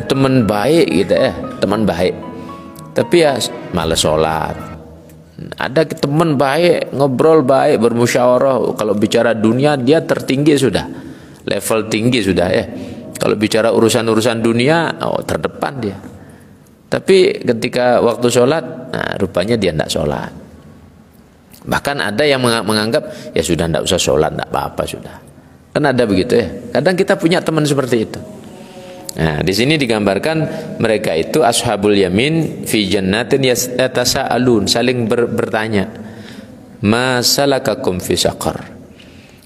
teman baik gitu ya, teman baik, tapi ya malas sholat. Ada teman baik, ngobrol baik, bermusyawarah, kalau bicara dunia dia tertinggi sudah, level tinggi sudah ya. Kalau bicara urusan-urusan dunia, oh terdepan dia. Tapi ketika waktu sholat, nah rupanya dia tidak sholat. Bahkan ada yang menganggap ya sudah tidak usah sholat, tidak apa-apa sudah. Kan ada begitu ya. Kadang kita punya teman seperti itu. Nah, di sini digambarkan mereka itu ashabul yamin fi jannatin yatasaalun, saling bertanya. Masalakakum fi saqar.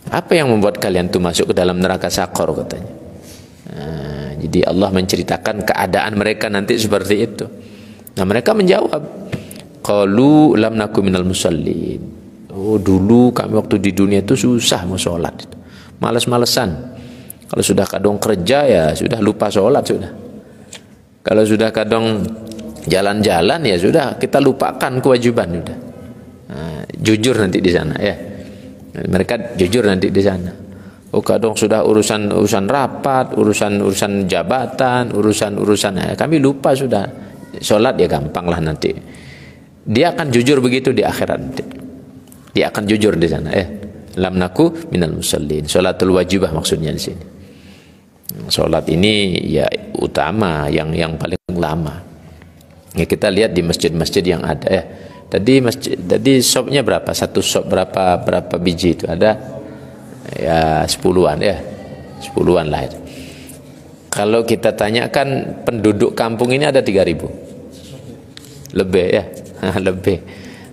Apa yang membuat kalian tuh masuk ke dalam neraka saqar katanya. Nah, jadi Allah menceritakan keadaan mereka nanti seperti itu. Nah, mereka menjawab, qalu lam naku minal musallin. Oh, dulu kami waktu di dunia itu susah mau sholat. Males-malesan. Kalau sudah kadang kerja ya sudah lupa sholat sudah. Kalau sudah kadang jalan-jalan ya sudah kita lupakan kewajiban sudah. Nah, jujur nanti di sana ya. Mereka jujur nanti di sana. Oh, kadang sudah urusan rapat, urusan jabatan, urusan kami lupa sudah. Sholat ya gampang lah nanti. Dia akan jujur begitu di akhirat nanti. Dia akan jujur di sana ya. Lam naku minal musallin. Sholatul wajibah maksudnya di sini. Sholat ini ya utama, yang paling lama. Ya, kita lihat di masjid-masjid yang ada ya. Tadi shopnya berapa? Satu shop berapa biji itu? Ada ya 10-an ya. 10-an lah itu. Kalau kita tanyakan penduduk kampung ini ada 3.000. Lebih ya. Lebih.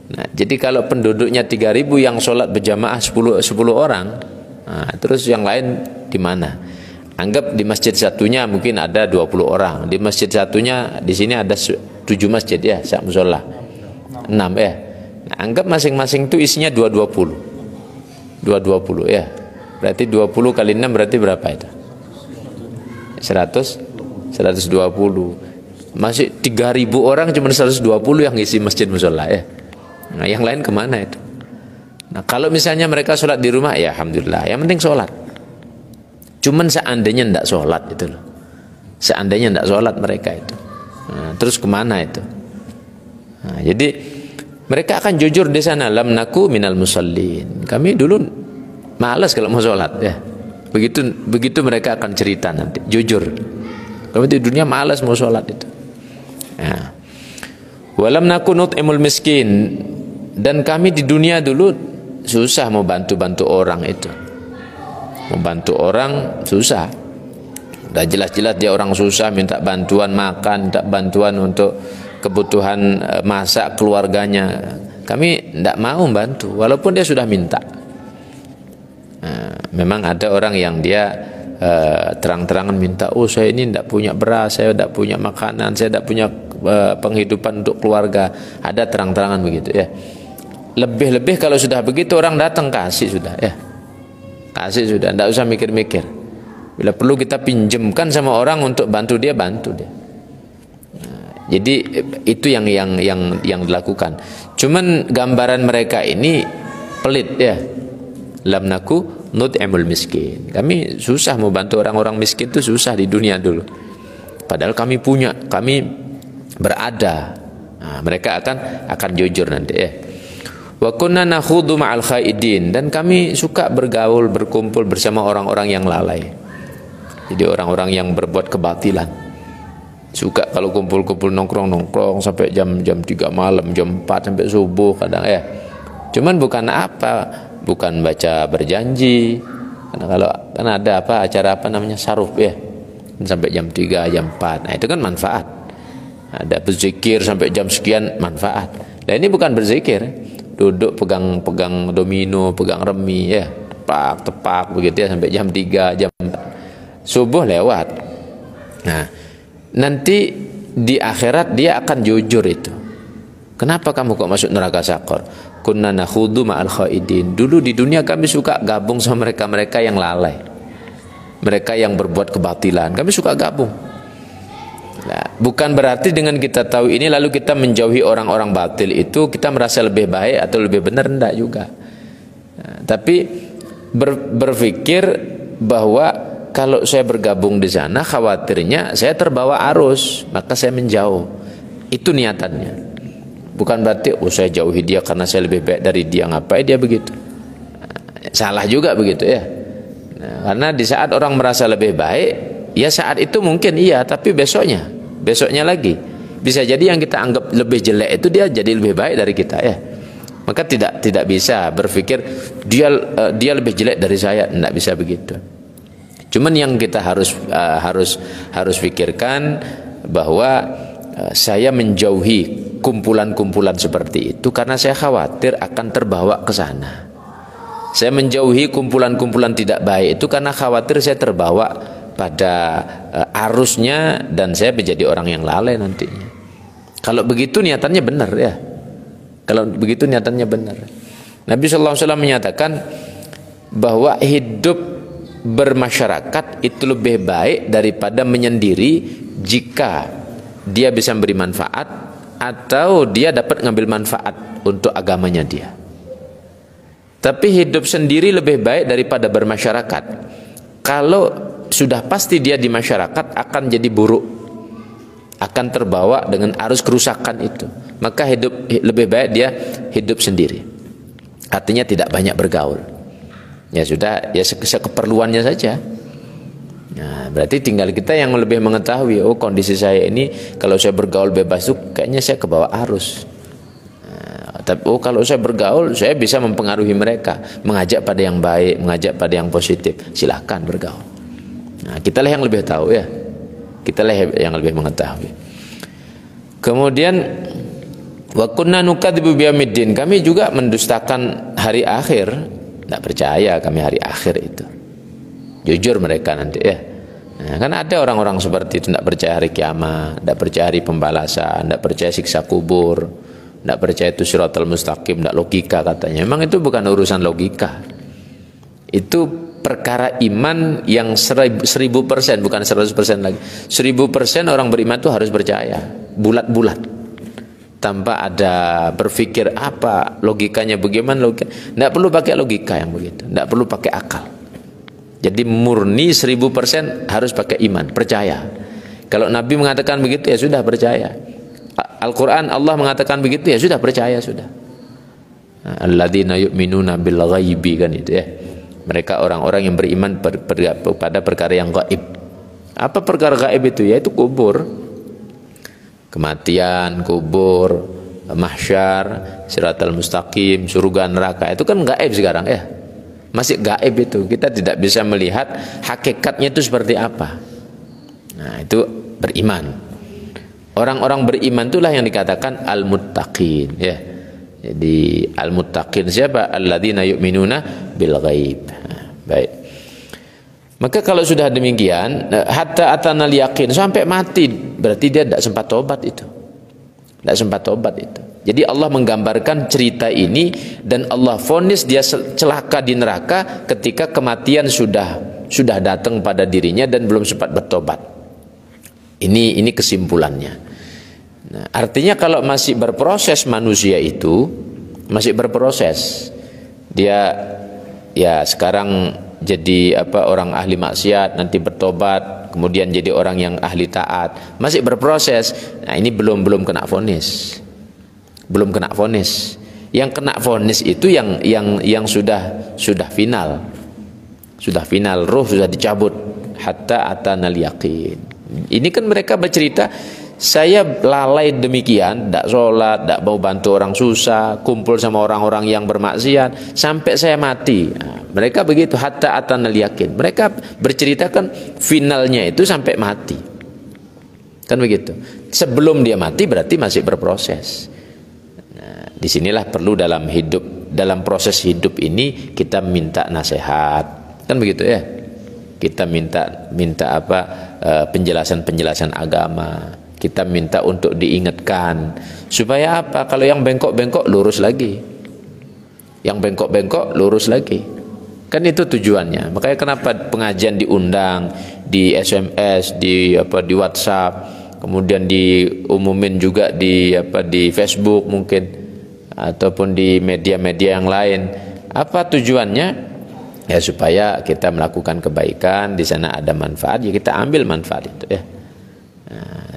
Nah, jadi kalau penduduknya 3.000 yang sholat berjamaah 10 orang, nah, terus yang lain di mana? Anggap di masjid satunya mungkin ada 20 orang, di masjid satunya di sini ada 7 masjid ya, sak musola 6 ya. Nah, anggap masing-masing itu isinya 220 ya. Berarti 20 kali 6 berarti berapa itu? 120. Masih 3.000 orang cuma 120 yang isi masjid musola ya. Nah, yang lain kemana itu? Nah, kalau misalnya mereka sholat di rumah, ya alhamdulillah. Yang penting sholat. Cuman seandainya tidak sholat itu loh. Seandainya tidak sholat mereka itu. Nah, terus kemana itu? Nah, jadi mereka akan jujur di sana. Lam naku minal musallin. Kami dulu malas kalau mau sholat ya. Begitu mereka akan cerita nanti. Jujur. Kami di dunia malas mau sholat itu. Nah. Walam naku nut'imul miskin. Dan kami di dunia dulu susah mau bantu orang itu. Membantu orang susah. Udah jelas-jelas dia orang susah, minta bantuan makan, minta bantuan untuk kebutuhan masak keluarganya. Kami tidak mau membantu, walaupun dia sudah minta. Nah, memang ada orang yang dia terang-terangan minta, oh saya ini tidak punya beras, saya tidak punya makanan, saya tidak punya penghidupan untuk keluarga. Ada terang-terangan begitu ya. Lebih-lebih kalau sudah begitu orang datang kasih sudah ya. Kasih sudah, tidak usah mikir-mikir. Bila perlu kita pinjamkan sama orang untuk bantu dia. Nah, jadi itu yang dilakukan. Cuman gambaran mereka ini pelit ya. Lam naku nut'imul miskin. Kami susah mau bantu orang-orang miskin itu susah di dunia dulu. Padahal kami punya, kami berada. Nah, mereka akan jujur nanti ya. Wa kunna nakhudu ma'al khaidin, dan kami suka bergaul, berkumpul bersama orang-orang yang lalai. Jadi orang-orang yang berbuat kebatilan. Suka kalau kumpul-kumpul nongkrong sampai jam 3 malam, jam 4 sampai subuh kadang ya. Cuman bukan bukan baca berjanji. Karena kalau kan ada acara namanya saruf ya. Sampai jam 3, jam 4. Nah, itu kan manfaat. Ada berzikir sampai jam sekian, manfaat. Nah, ini bukan berzikir. Duduk pegang domino, pegang remi ya, tepak begitu ya sampai jam 3, jam 4. Subuh lewat. Nah, nanti di akhirat dia akan jujur itu. Kenapa kamu kok masuk neraka saqar? Kunna nakhudu ma'al khaidin. Dulu di dunia kami suka gabung sama mereka-mereka yang lalai. Mereka yang berbuat kebatilan, kami suka gabung. Nah, bukan berarti dengan kita tahu ini lalu kita menjauhi orang-orang batil itu kita merasa lebih baik atau lebih benar, enggak juga. Nah, tapi berpikir bahwa kalau saya bergabung di sana khawatirnya saya terbawa arus, maka saya menjauh. Itu niatannya. Bukan berarti saya jauhi dia karena saya lebih baik dari dia, ngapain dia begitu. Salah juga begitu ya. Karena di saat orang merasa lebih baik, ya saat itu mungkin iya, tapi besoknya lagi bisa jadi yang kita anggap lebih jelek itu dia jadi lebih baik dari kita ya. Maka tidak bisa berpikir dia lebih jelek dari saya, tidak bisa begitu. Cuman yang kita harus pikirkan bahwa saya menjauhi kumpulan-kumpulan seperti itu karena saya khawatir akan terbawa ke sana. Saya menjauhi kumpulan-kumpulan tidak baik itu karena khawatir saya terbawa pada arusnya dan saya menjadi orang yang lalai nantinya. Kalau begitu niatannya benar ya. Kalau begitu niatannya benar. Nabi sallallahu alaihi wasallam menyatakan bahwa hidup bermasyarakat itu lebih baik daripada menyendiri jika dia bisa memberi manfaat atau dia dapat ngambil manfaat untuk agamanya dia. Tapi hidup sendiri lebih baik daripada bermasyarakat. Kalau sudah pasti dia di masyarakat akan jadi buruk, akan terbawa dengan arus kerusakan itu. Maka lebih baik dia hidup sendiri. Artinya tidak banyak bergaul. Ya sudah, ya sekeperluannya saja. Nah, berarti tinggal kita yang lebih mengetahui, oh kondisi saya ini kalau saya bergaul bebas itu kayaknya saya ke bawah arus. Tapi kalau saya bergaul, saya bisa mempengaruhi mereka, mengajak pada yang baik, mengajak pada yang positif. Silahkan bergaul. Nah, kitalah yang lebih tahu ya. Kitalah yang lebih mengetahui. Kemudian wa kunna nukadzibu biyaumiddin. Kami juga mendustakan hari akhir. Tidak percaya kami hari akhir itu. Jujur mereka nanti ya. Nah, kan ada orang-orang seperti itu, tidak percaya hari kiamat, tidak percaya hari pembalasan, tidak percaya siksa kubur, tidak percaya itu siratal mustaqim, tidak logika katanya. Memang itu bukan urusan logika. Itu perkara iman yang 1000%, bukan 100% lagi. 1000% orang beriman itu harus percaya, bulat-bulat, tanpa ada berpikir apa logikanya, bagaimana logika. Tidak perlu pakai logika yang begitu, tidak perlu pakai akal. Jadi murni 1000% harus pakai iman, percaya. Kalau Nabi mengatakan begitu ya sudah percaya. Al-Quran Allah mengatakan begitu ya sudah percaya sudah. Alladzina yu'minuna bil ghaibi kan itu ya. Mereka orang-orang yang beriman pada perkara yang gaib. Apa perkara gaib itu? Yaitu kubur, kematian, kubur, mahsyar, siratal mustaqim, surga neraka. Itu kan gaib sekarang ya. Masih gaib itu. Kita tidak bisa melihat hakikatnya itu seperti apa. Nah, itu beriman. Orang-orang beriman itulah yang dikatakan al-muttaqin ya. Jadi al-muttaqin siapa? Alladzina yu'minuna bil ghaib. Baik. Maka kalau sudah demikian, hatta atanal yakin, sampai mati, berarti dia tidak sempat tobat itu. Tidak sempat tobat itu. Jadi Allah menggambarkan cerita ini dan Allah vonis dia celaka di neraka ketika kematian sudah datang pada dirinya dan belum sempat bertobat. Ini kesimpulannya. Nah, artinya kalau masih berproses manusia itu masih berproses, dia ya sekarang jadi orang ahli maksiat, nanti bertobat, kemudian jadi orang yang ahli taat, masih berproses. Nah, ini belum kena vonis, belum kena vonis. Yang kena vonis itu yang sudah final, ruh sudah dicabut, hatta atanal yaqin. Ini kan mereka bercerita, saya lalai demikian, tidak sholat, tidak mau bantu orang susah, kumpul sama orang-orang yang bermaksiat, sampai saya mati. Nah, mereka begitu, hatta atanal yakin. Mereka berceritakan finalnya itu sampai mati. Kan begitu. Sebelum dia mati berarti masih berproses. Nah, disinilah perlu dalam proses hidup ini kita minta nasihat. Kan begitu ya. Kita minta penjelasan agama. Kita minta untuk diingatkan supaya apa? Kalau yang bengkok-bengkok lurus lagi. Yang bengkok-bengkok lurus lagi. Kan itu tujuannya. Makanya kenapa pengajian diundang di SMS, di WhatsApp, kemudian diumumin juga di Facebook mungkin ataupun di media-media yang lain. Apa tujuannya? Ya supaya kita melakukan kebaikan, di sana ada manfaat, ya kita ambil manfaat itu ya.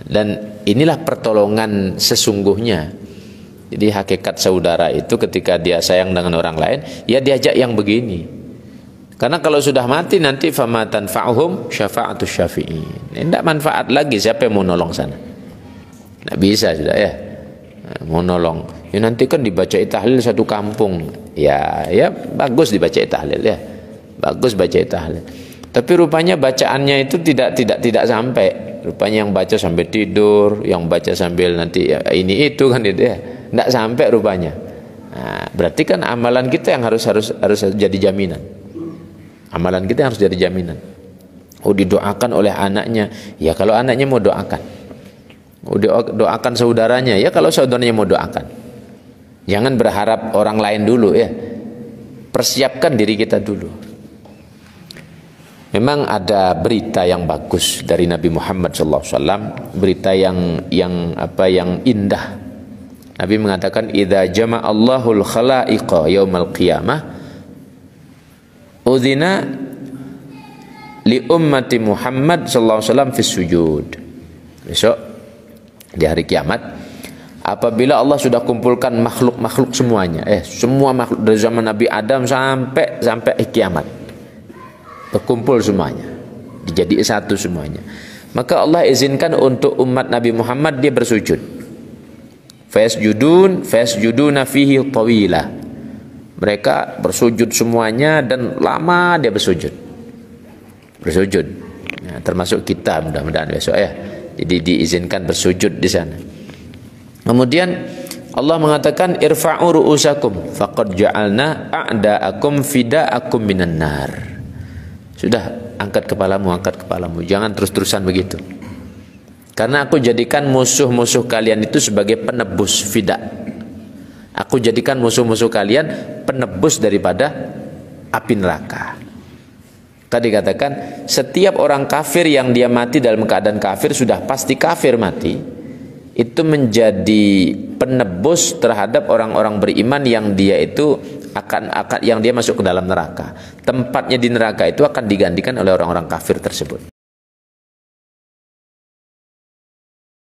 Dan inilah pertolongan sesungguhnya. Jadi hakikat saudara itu ketika dia sayang dengan orang lain, ya diajak yang begini. Karena kalau sudah mati nanti famatan fa'hum syafa'atus syafi'in. Tidak manfaat lagi, siapa yang mau nolong sana? Tidak bisa sudah ya. Mau nolong. Ya nanti kan dibaca tahlil satu kampung. Ya bagus dibaca tahlil ya. Bagus baca tahlil. Tapi rupanya bacaannya itu tidak sampai. Rupanya yang baca sambil tidur, yang baca sambil nanti ya, ini itu kan itu ya. Tidak sampai rupanya. Nah, berarti kan amalan kita yang harus jadi jaminan. Amalan kita harus jadi jaminan. Oh didoakan oleh anaknya, ya kalau anaknya mau doakan. Oh doakan saudaranya, ya kalau saudaranya mau doakan. Jangan berharap orang lain dulu ya. Persiapkan diri kita dulu. Memang ada berita yang bagus dari Nabi Muhammad SAW, berita yang indah. Nabi mengatakan, "Idza jama'allahul khalaiqa yaumal qiyamah, udzina li ummati Muhammad sallallahu alaihi wasallam fis sujud." Besok di hari kiamat, apabila Allah sudah kumpulkan makhluk-makhluk semuanya, semua makhluk dari zaman Nabi Adam sampai kiamat, terkumpul semuanya, dijadi satu semuanya, maka Allah izinkan untuk umat Nabi Muhammad dia bersujud. Fasjuduna fihi tawila. Mereka bersujud semuanya dan lama dia bersujud. Nah, termasuk kita mudah-mudahan besok ya. Jadi diizinkan bersujud di sana. Kemudian Allah mengatakan irfa'u ru'usakum faqad ja'alna a'da'akum fida'akum minan nar. Sudah, angkat kepalamu. Jangan terus-terusan begitu. Karena aku jadikan musuh-musuh kalian itu sebagai penebus fida. Aku jadikan musuh-musuh kalian penebus daripada api neraka. Tadi katakan setiap orang kafir yang dia mati dalam keadaan kafir, sudah pasti kafir mati, itu menjadi penebus terhadap orang-orang beriman yang dia itu yang dia masuk ke dalam neraka. Tempatnya di neraka itu akan digantikan oleh orang-orang kafir tersebut.